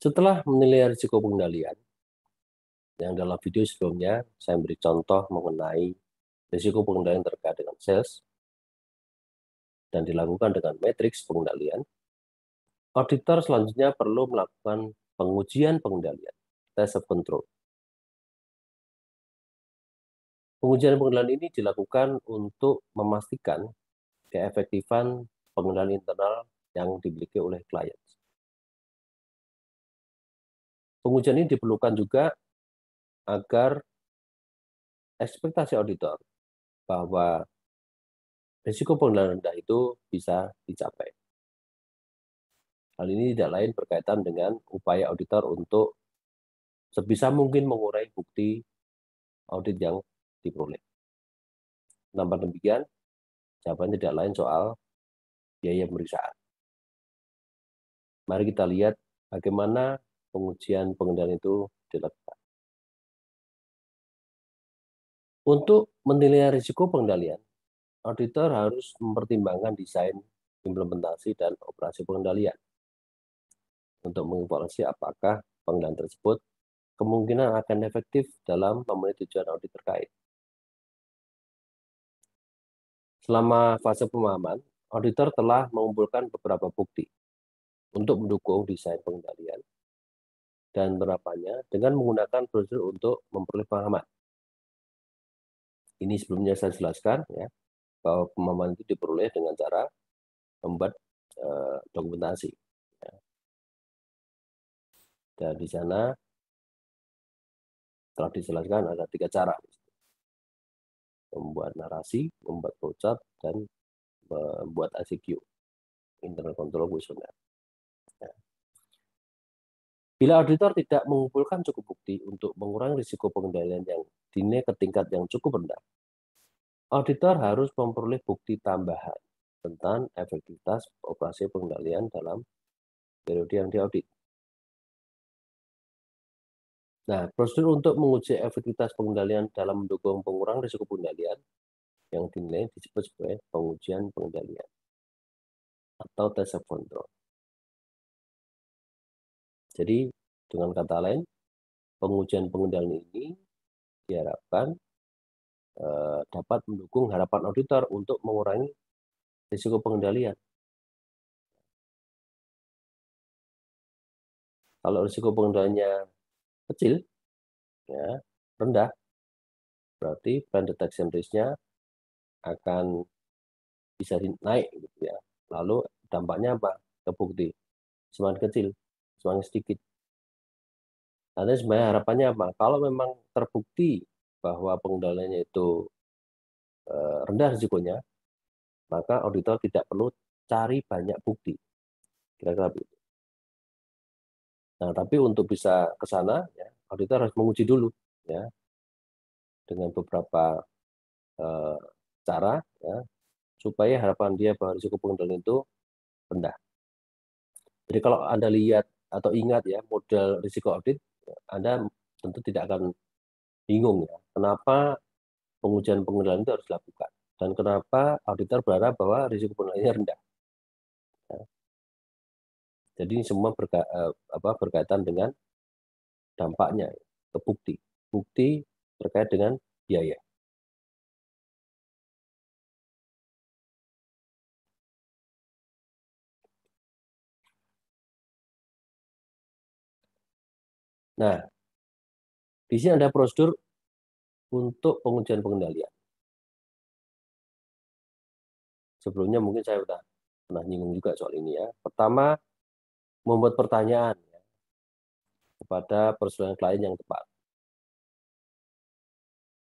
Setelah menilai risiko pengendalian, yang dalam video sebelumnya saya beri contoh mengenai risiko pengendalian terkait dengan sales dan dilakukan dengan matriks pengendalian, auditor selanjutnya perlu melakukan pengujian pengendalian, test of control. Pengujian pengendalian ini dilakukan untuk memastikan keefektifan pengendalian internal yang dimiliki oleh klien. Pengujian ini diperlukan juga agar ekspektasi auditor bahwa risiko pengendalian rendah itu bisa dicapai. Hal ini tidak lain berkaitan dengan upaya auditor untuk sebisa mungkin mengurai bukti audit yang diperoleh. Namun demikian, jawaban tidak lain soal biaya pemeriksaan. Mari kita lihat bagaimana pengujian pengendalian itu dilakukan. Untuk menilai risiko pengendalian, auditor harus mempertimbangkan desain, implementasi, dan operasi pengendalian untuk mengevaluasi apakah pengendalian tersebut kemungkinan akan efektif dalam memenuhi tujuan audit terkait. Selama fase pemahaman, auditor telah mengumpulkan beberapa bukti untuk mendukung desain pengendalian dan penerapannya dengan menggunakan prosedur untuk memperoleh pemahaman. Ini sebelumnya saya jelaskan ya, bahwa pemahaman itu diperoleh dengan cara membuat dokumentasi. Ya. Dan di sana telah dijelaskan ada 3 cara. Membuat narasi, membuat flowchart, dan membuat ICQ, internal control questionnaire. Ya. Bila auditor tidak mengumpulkan cukup bukti untuk mengurangi risiko pengendalian yang dinilai ke tingkat yang cukup rendah, auditor harus memperoleh bukti tambahan tentang efektivitas operasi pengendalian dalam periode yang diaudit. Nah, prosedur untuk menguji efektivitas pengendalian dalam mendukung pengurangan risiko pengendalian yang dinilai disebut sebagai pengujian pengendalian atau test of control. Jadi, dengan kata lain, pengujian pengendalian ini diharapkan dapat mendukung harapan auditor untuk mengurangi risiko pengendalian. Kalau risiko pengendaliannya kecil, ya, rendah, berarti plan detection risk-nya akan bisa naik, gitu ya. Lalu dampaknya apa? Ke bukti semakin kecil, semakin sedikit. Nanti sebenarnya harapannya apa? Kalau memang terbukti bahwa pengendaliannya itu rendah risikonya, maka auditor tidak perlu cari banyak bukti. Kira-kira begitu. Nah, tapi untuk bisa ke sana, ya, auditor harus menguji dulu, ya, dengan beberapa cara, ya, supaya harapan dia bahwa risiko pengendalian itu rendah. Jadi kalau Anda lihat atau ingat ya model risiko audit, Anda tentu tidak akan bingung ya, kenapa pengujian pengendalian itu harus dilakukan dan kenapa auditor berharap bahwa risiko pengendaliannya rendah. Ya. Jadi ini semua berkaitan dengan dampaknya ke bukti terkait dengan biaya. Nah, di sini ada prosedur untuk pengujian pengendalian. Sebelumnya mungkin saya sudah pernah nyinggung juga soal ini ya. Pertama, membuat pertanyaan ya, kepada personel klien yang tepat.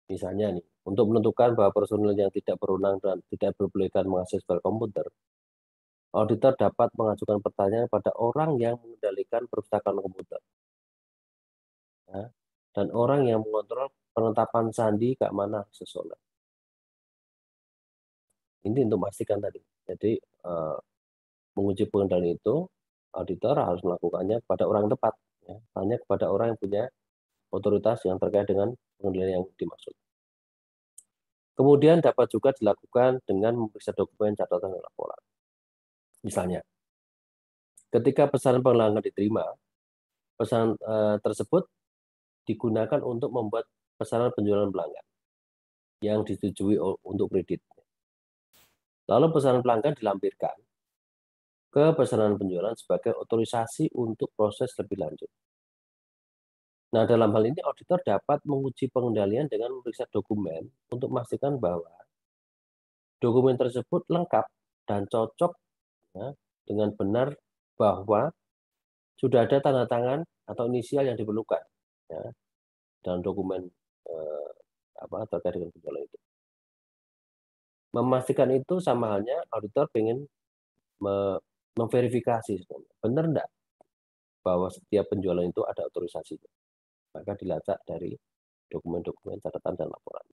Misalnya nih, untuk menentukan bahwa personel yang tidak berwenang dan tidak diperbolehkan mengakses file komputer, auditor dapat mengajukan pertanyaan pada orang yang mengendalikan perpustakaan komputer. Ya, dan orang yang mengontrol penetapan sandi keamanan seseorang. Ini untuk memastikan tadi. Jadi menguji pengendalian itu, auditor harus melakukannya kepada orang tepat, ya, hanya kepada orang yang punya otoritas yang terkait dengan pengendalian yang dimaksud. Kemudian dapat juga dilakukan dengan memeriksa dokumen, catatan, dan laporan. Misalnya, ketika pesanan penglangan diterima, pesanan tersebut digunakan untuk membuat pesanan penjualan pelanggan yang disetujui untuk kredit. Lalu pesanan pelanggan dilampirkan ke pesanan penjualan sebagai otorisasi untuk proses lebih lanjut. Nah, dalam hal ini auditor dapat menguji pengendalian dengan memeriksa dokumen untuk memastikan bahwa dokumen tersebut lengkap dan cocok ya, dengan benar bahwa sudah ada tanda tangan atau inisial yang diperlukan ya, dalam dokumen terkait dengan penjualan itu. Memastikan itu sama halnya auditor ingin memverifikasi sebenarnya benar enggak bahwa setiap penjualan itu ada otorisasinya. Maka dilacak dari dokumen-dokumen, catatan, dan laporan.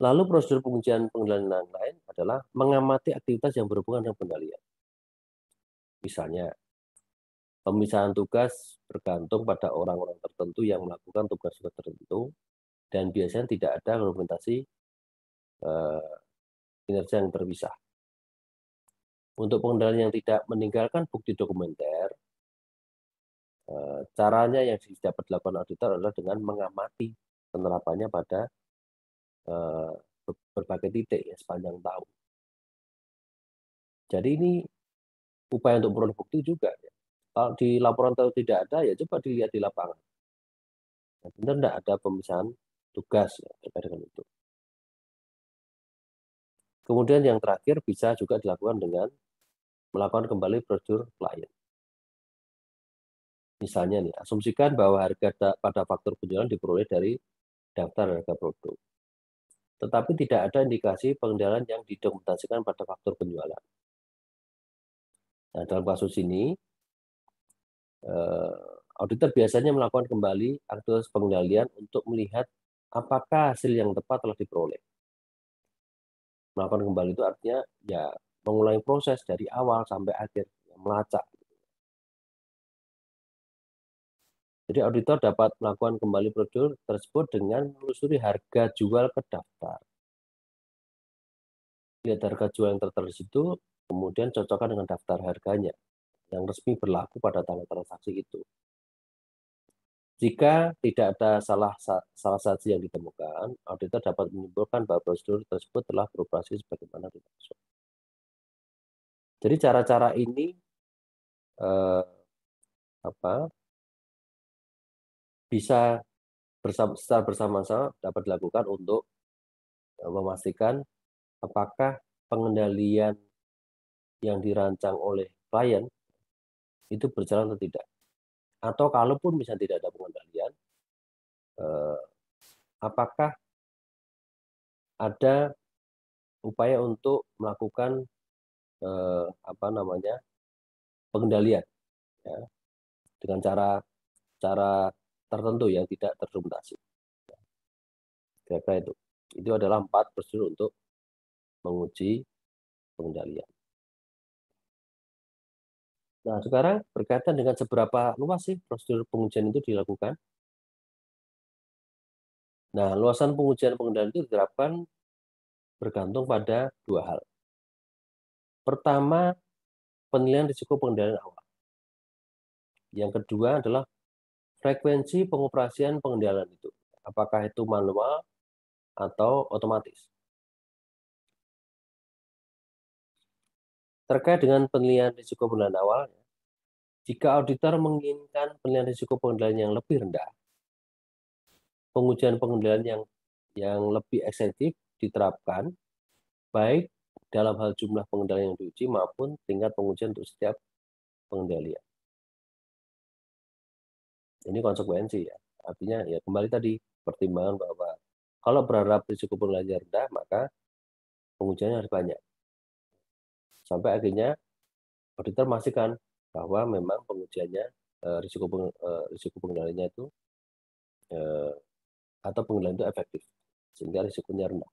Lalu prosedur pengujian pengendalian yang lain adalah mengamati aktivitas yang berhubungan dengan pengendalian. Misalnya, pemisahan tugas bergantung pada orang-orang tertentu yang melakukan tugas tertentu dan biasanya tidak ada dokumentasi kinerja yang terpisah. Untuk pengendalian yang tidak meninggalkan bukti dokumenter, caranya yang dapat dilakukan auditor adalah dengan mengamati penerapannya pada berbagai titik ya, sepanjang tahun. Jadi ini upaya untuk memperoleh bukti juga. Ya. Kalau di laporan tahu tidak ada, ya coba dilihat di lapangan. Nah, benar tidak ada pemisahan tugas ya, terkait dengan itu. Kemudian yang terakhir bisa juga dilakukan dengan melakukan kembali prosedur klien. Misalnya nih, asumsikan bahwa harga pada faktur penjualan diperoleh dari daftar harga produk. Tetapi tidak ada indikasi pengendalian yang didokumentasikan pada faktur penjualan. Nah, dalam kasus ini, auditor biasanya melakukan kembali aktivitas pengendalian untuk melihat apakah hasil yang tepat telah diperoleh. Melakukan kembali itu artinya ya mengulangi proses dari awal sampai akhir, melacak. Jadi auditor dapat melakukan kembali prosedur tersebut dengan menelusuri harga jual ke daftar. Lihat harga jual yang tertera di situ, kemudian cocokkan dengan daftar harganya yang resmi berlaku pada tanggal transaksi itu. Jika tidak ada salah satu yang ditemukan, auditor dapat menyimpulkan bahwa prosedur tersebut telah beroperasi sebagaimana dimaksud. Jadi cara-cara ini bisa secara bersama-sama dapat dilakukan untuk memastikan apakah pengendalian yang dirancang oleh klien itu berjalan atau tidak. Atau kalaupun misalnya tidak ada pengendalian, apakah ada upaya untuk melakukan pengendalian ya, dengan cara tertentu yang tidak terdokumentasi. Kira-kira itu. Itu adalah 4 prosedur untuk menguji pengendalian. Nah, sekarang berkaitan dengan seberapa luas sih prosedur pengujian itu dilakukan. Nah, luasan pengujian pengendalian itu diterapkan bergantung pada 2 hal. Pertama, penilaian risiko pengendalian awal. Yang kedua adalah frekuensi pengoperasian pengendalian itu. Apakah itu manual atau otomatis. Terkait dengan penilaian risiko pengendalian awal, jika auditor menginginkan penilaian risiko pengendalian yang lebih rendah, pengujian pengendalian yang lebih ekstensif diterapkan, baik dalam hal jumlah pengendalian yang diuji maupun tingkat pengujian untuk setiap pengendalian. Ini konsekuensi ya. Artinya ya kembali tadi pertimbangan bahwa kalau berharap risiko pengendalian rendah, maka pengujiannya harus banyak. Sampai akhirnya auditor memastikan bahwa memang pengujiannya risiko pengendaliannya itu atau pengendalian itu efektif sehingga risikonya rendah.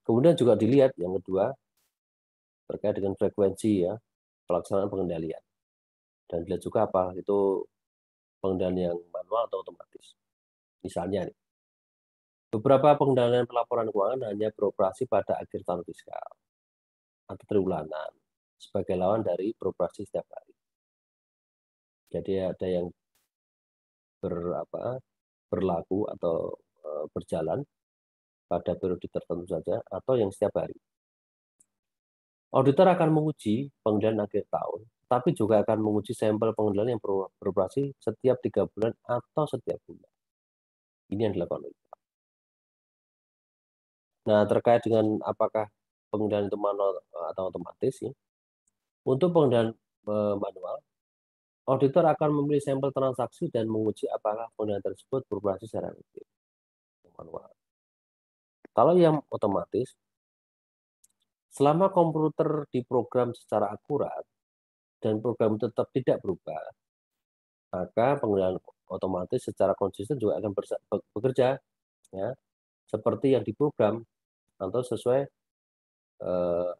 Kemudian juga dilihat yang kedua terkait dengan frekuensi ya pelaksanaan pengendalian dan dilihat juga apa itu pengendalian yang manual atau otomatis. Misalnya nih, beberapa pengendalian pelaporan keuangan hanya beroperasi pada akhir tahun fiskal atau triwulan. sebagai lawan dari beroperasi setiap hari. Jadi ada yang berlaku atau berjalan pada periode tertentu saja atau yang setiap hari. Auditor akan menguji pengendalian akhir tahun, tapi juga akan menguji sampel pengendalian yang beroperasi setiap 3 bulan atau setiap bulan. Ini yang dilakukan oleh. Nah, terkait dengan apakah pengendalian itu manual atau otomatis, ya. Untuk pengendalian manual, auditor akan memilih sampel transaksi dan menguji apakah pengendalian tersebut beroperasi secara efektif. Manual. Kalau yang otomatis, selama komputer diprogram secara akurat dan program tetap tidak berubah, maka pengendalian otomatis secara konsisten juga akan bekerja, ya, seperti yang diprogram atau sesuai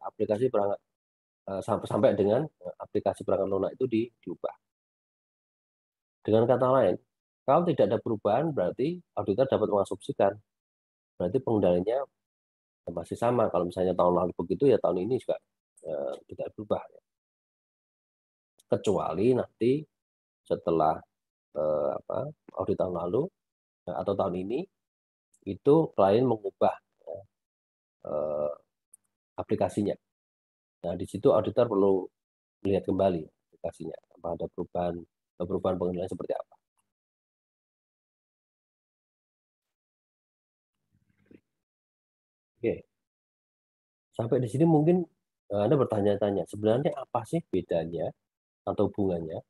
aplikasi perangkat sampai dengan aplikasi perangkat lunak itu diubah. Dengan kata lain, kalau tidak ada perubahan berarti auditor dapat mengasumsikan berarti pengendaliannya masih sama. Kalau misalnya tahun lalu begitu, ya tahun ini juga tidak berubah. Kecuali nanti setelah audit tahun lalu atau tahun ini itu klien mengubah aplikasinya. Nah, di situ auditor perlu melihat kembali aplikasinya, apa ada perubahan pengendalian seperti apa. Oke, sampai di sini mungkin Anda bertanya-tanya, sebenarnya apa sih bedanya atau hubungannya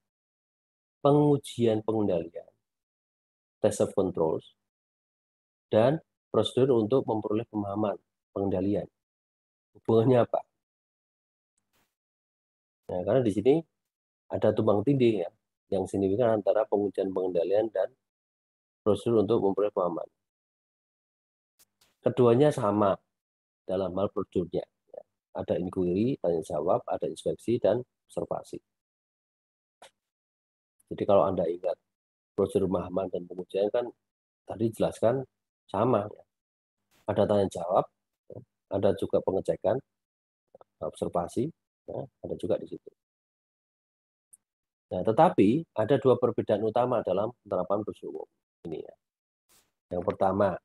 pengujian pengendalian, test of controls, dan prosedur untuk memperoleh pemahaman pengendalian? Hubungannya apa? Nah, karena di sini ada tumpang tindih, ya, yang signifikan antara pengujian pengendalian dan prosedur untuk memperoleh pemahaman. Keduanya sama dalam hal prosedurnya. Ada inquiry, tanya jawab, ada inspeksi, dan observasi. Jadi kalau Anda ingat prosedur pemahaman dan pengujian kan tadi jelaskan sama, ya. Ada tanya jawab, ya. Ada juga pengecekan, observasi, ya. Ada juga di situ. Nah, tetapi ada dua perbedaan utama dalam penerapan prosedur ini, ya. Yang pertama,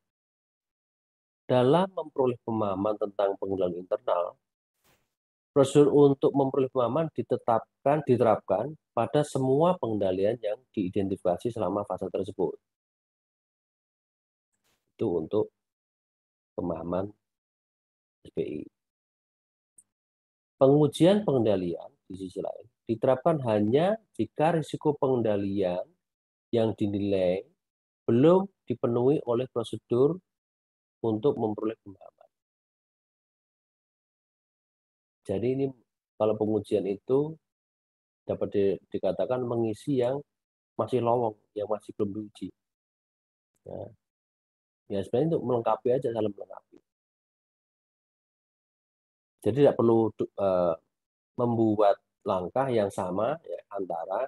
dalam memperoleh pemahaman tentang pengendalian internal, prosedur untuk memperoleh pemahaman diterapkan pada semua pengendalian yang diidentifikasi selama fase tersebut. Itu untuk pemahaman SPI. Pengujian pengendalian di sisi lain diterapkan hanya jika risiko pengendalian yang dinilai belum dipenuhi oleh prosedur untuk memperoleh pemahaman. Jadi ini kalau pengujian itu dapat dikatakan mengisi yang masih lowong, yang masih belum diuji. Nah, ya sebenarnya untuk melengkapi aja, saling melengkapi. Jadi tidak perlu membuat langkah yang sama, ya, antara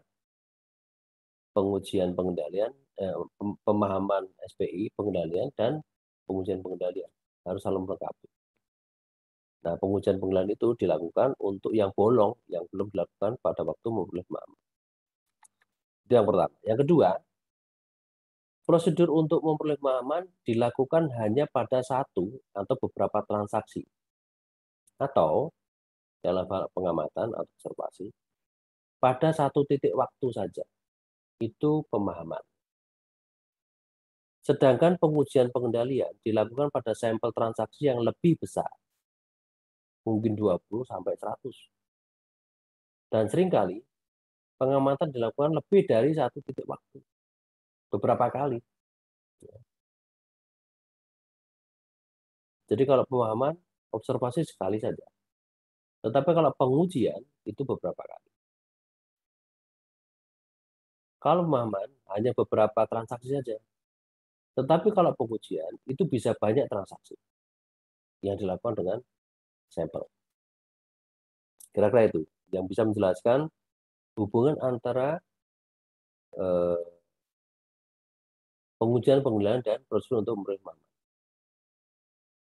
pengujian pengendalian, pemahaman SPI pengendalian dan pengujian pengendalian, harus saling melengkapi. Nah, pengujian pengendalian itu dilakukan untuk yang bolong, yang belum dilakukan pada waktu memperoleh pemahaman. Itu yang pertama. Yang kedua, prosedur untuk memperoleh pemahaman dilakukan hanya pada satu atau beberapa transaksi, atau dalam hal pengamatan atau observasi, pada satu titik waktu saja. Itu pemahaman. Sedangkan pengujian pengendalian dilakukan pada sampel transaksi yang lebih besar, mungkin 20 sampai 100. Dan seringkali pengamatan dilakukan lebih dari satu titik waktu, beberapa kali. Jadi kalau pemahaman, observasi sekali saja. Tetapi kalau pengujian, itu beberapa kali. Kalau pemahaman, hanya beberapa transaksi saja. Tetapi kalau pengujian, itu bisa banyak transaksi yang dilakukan dengan sampel. Kira-kira itu yang bisa menjelaskan hubungan antara pengujian pengendalian dan prosedur untuk memperoleh pemahaman.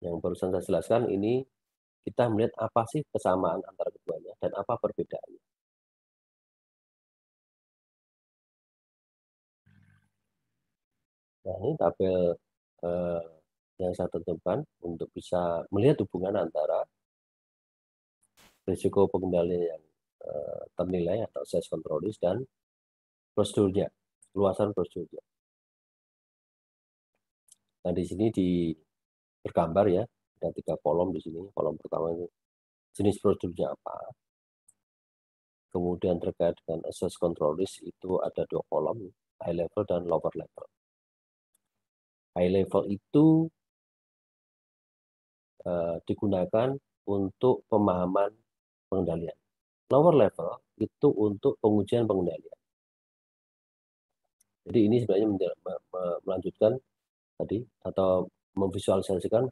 Yang barusan saya jelaskan ini kita melihat apa sih kesamaan antara keduanya. dan apa perbedaannya. Nah, ini tabel yang saya tentukan untuk bisa melihat hubungan antara risiko pengendalian yang ternilai atau size control risk dan prosedurnya, luasan prosedurnya. Nah, di sini bergambar ya, ada 3 kolom di sini. Kolom pertama itu jenis prosedurnya apa. Kemudian terkait dengan access control risk itu ada 2 kolom, high level dan lower level. High level itu digunakan untuk pemahaman pengendalian. Lower level itu untuk pengujian pengendalian. Jadi ini sebenarnya melanjutkan tadi atau memvisualisasikan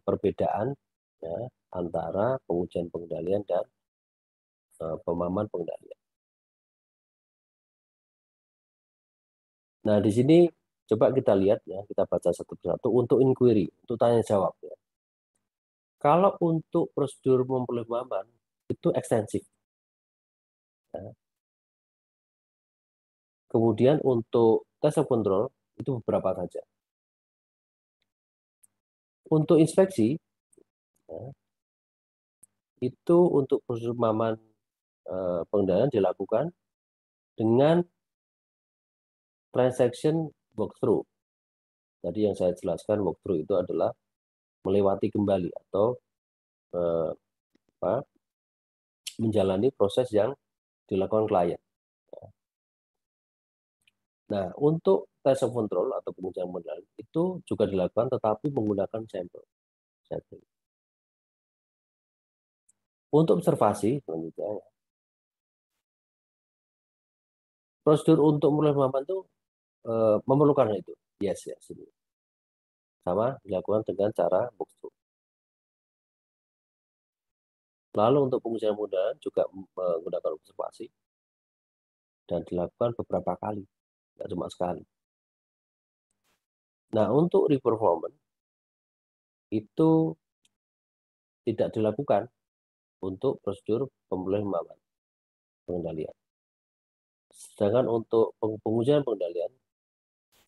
perbedaan ya, antara pengujian pengendalian dan pemahaman pengendalian. Nah, di sini coba kita lihat ya, kita baca satu persatu untuk inquiry, untuk tanya jawab ya. Kalau untuk prosedur memperoleh pemahaman itu ekstensif. Ya. Kemudian untuk test of control itu beberapa saja. Untuk inspeksi ya, itu untuk prosedur pemahaman pengendalian dilakukan dengan transaction walkthrough. Tadi yang saya jelaskan walkthrough itu adalah melewati kembali atau menjalani proses yang dilakukan klien. Nah, untuk test of control atau pengujian pengendalian itu juga dilakukan tetapi menggunakan sampel. Untuk observasi selanjutnya, prosedur untuk memulai pemahaman itu memerlukan itu. Yes, ya, sini. Sama dilakukan dengan cara walkthrough. Lalu untuk pengujian pengendalian juga menggunakan observasi dan dilakukan beberapa kali, tidak cuma sekali. Nah, untuk reperformance itu tidak dilakukan untuk prosedur pemulihan pemahaman pengendalian. Sedangkan untuk pengujian pengendalian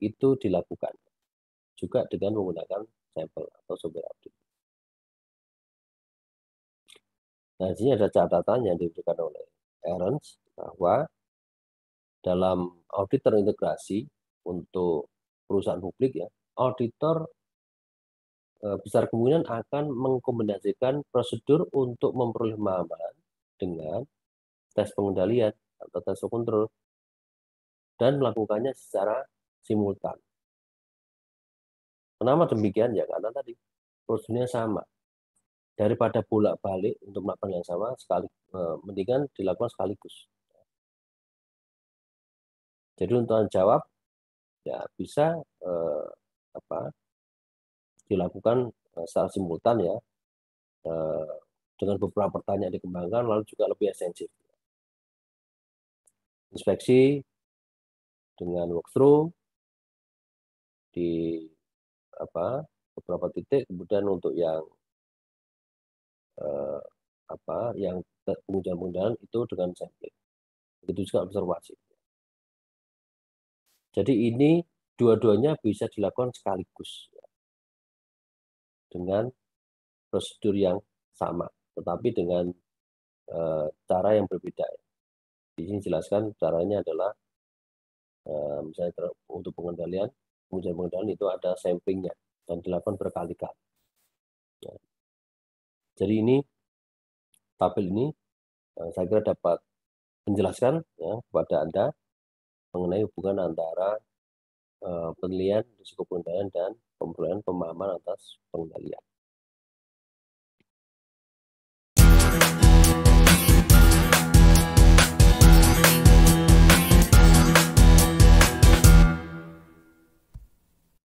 itu dilakukan juga dengan menggunakan sampel atau software audit. Nah, di sini ada catatan yang diberikan oleh Ernst bahwa dalam audit terintegrasi untuk perusahaan publik ya, auditor besar kemungkinan akan mengkombinasikan prosedur untuk memperoleh pemahaman dengan tes pengendalian atau tes kontrol dan melakukannya secara simultan. Kenapa demikian? Ya karena tadi prosedurnya sama. Daripada bolak-balik untuk melakukan yang sama sekali, mendingan dilakukan sekaligus. Jadi untuk jawab ya bisa dilakukan secara simultan ya, dengan beberapa pertanyaan dikembangkan lalu juga lebih esensitif. Inspeksi dengan walkthrough di beberapa titik, kemudian untuk yang yang pengujian itu dengan sampling. Begitu juga observasi. Jadi ini dua-duanya bisa dilakukan sekaligus ya, dengan prosedur yang sama, tetapi dengan cara yang berbeda. Di sini jelaskan caranya adalah misalnya untuk pengendalian, pengujian pengendalian itu ada samplingnya dan dilakukan berkali-kali. Ya. Jadi ini tabel ini saya kira dapat menjelaskan ya, kepada Anda mengenai hubungan antara penilaian risiko pengendalian dan pemperoleh pemahaman atas pengendalian.